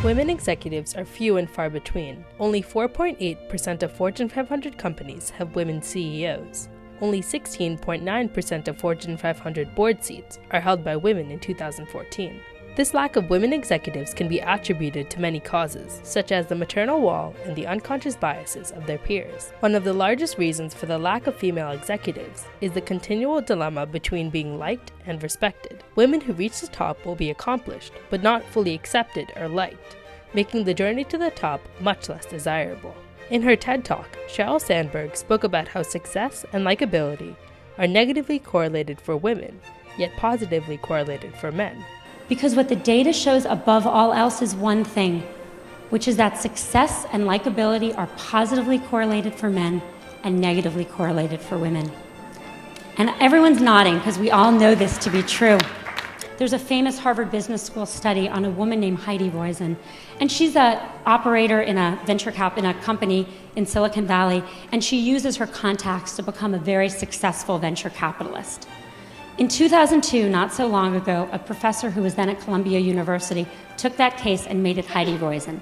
Women executives are few and far between. Only 4.8% of Fortune 500 companies have women CEOs. Only 16.9% of Fortune 500 board seats are held by women in 2014. This lack of women executives can be attributed to many causes, such as the maternal wall and the unconscious biases of their peers. One of the largest reasons for the lack of female executives is the continual dilemma between being liked and respected. Women who reach the top will be accomplished, but not fully accepted or liked, making the journey to the top much less desirable. In her TED Talk, Sheryl Sandberg spoke about how success and likability are negatively correlated for women, yet positively correlated for men. Because what the data shows above all else is one thing, which is that success and likability are positively correlated for men and negatively correlated for women. And everyone's nodding because we all know this to be true. There's a famous Harvard Business School study on a woman named Heidi Roizen, and she's an operator in a in a company in Silicon Valley, and she uses her contacts to become a very successful venture capitalist. In 2002, not so long ago, a professor who was then at Columbia University took that case and made it Heidi Roizen.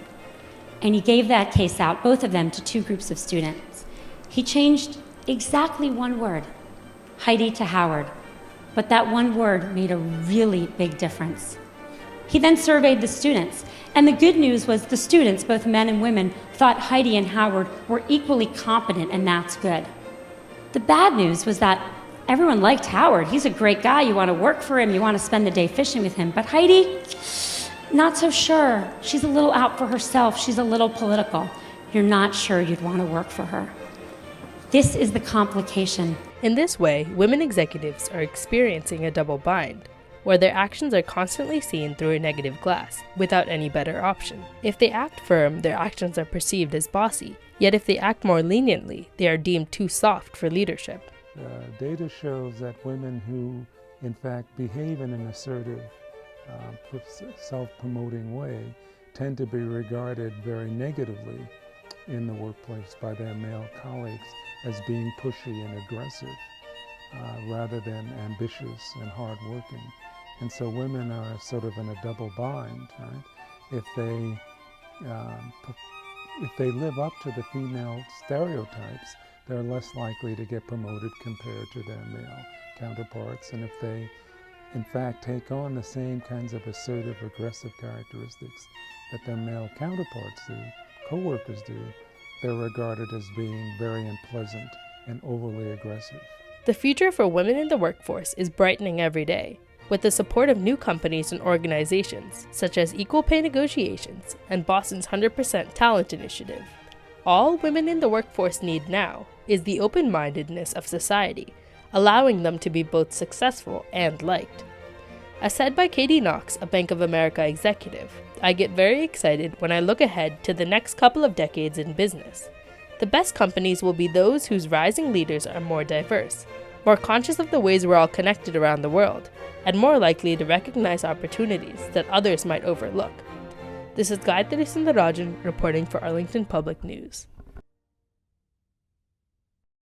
And he gave that case out, both of them, to two groups of students. He changed exactly one word, Heidi to Howard, but that one word made a really big difference. He then surveyed the students, and the good news was the students, both men and women, thought Heidi and Howard were equally competent, and that's good. The bad news was that everyone liked Howard. He's a great guy. You want to work for him. You want to spend the day fishing with him. But Heidi, not so sure. She's a little out for herself. She's a little political. You're not sure you'd want to work for her. This is the complication. In this way, women executives are experiencing a double bind, where their actions are constantly seen through a negative glass, without any better option. If they act firm, their actions are perceived as bossy. Yet if they act more leniently, they are deemed too soft for leadership. Data shows that women who, in fact, behave in an assertive, self-promoting way tend to be regarded very negatively in the workplace by their male colleagues as being pushy and aggressive rather than ambitious and hardworking. And so women are sort of in a double bind, right? If they live up to the female stereotypes, they're less likely to get promoted compared to their male counterparts. And if they, in fact, take on the same kinds of assertive, aggressive characteristics that their male counterparts do, co-workers do, they're regarded as being very unpleasant and overly aggressive. The future for women in the workforce is brightening every day, with the support of new companies and organizations, such as equal pay negotiations and Boston's 100% Talent Initiative. All women in the workforce need now is the open-mindedness of society, allowing them to be both successful and liked. As said by Katie Knox, a Bank of America executive, I get very excited when I look ahead to the next couple of decades in business. The best companies will be those whose rising leaders are more diverse, more conscious of the ways we're all connected around the world, and more likely to recognize opportunities that others might overlook. This is Gayatri Sundar Rajan reporting for Arlington Public News.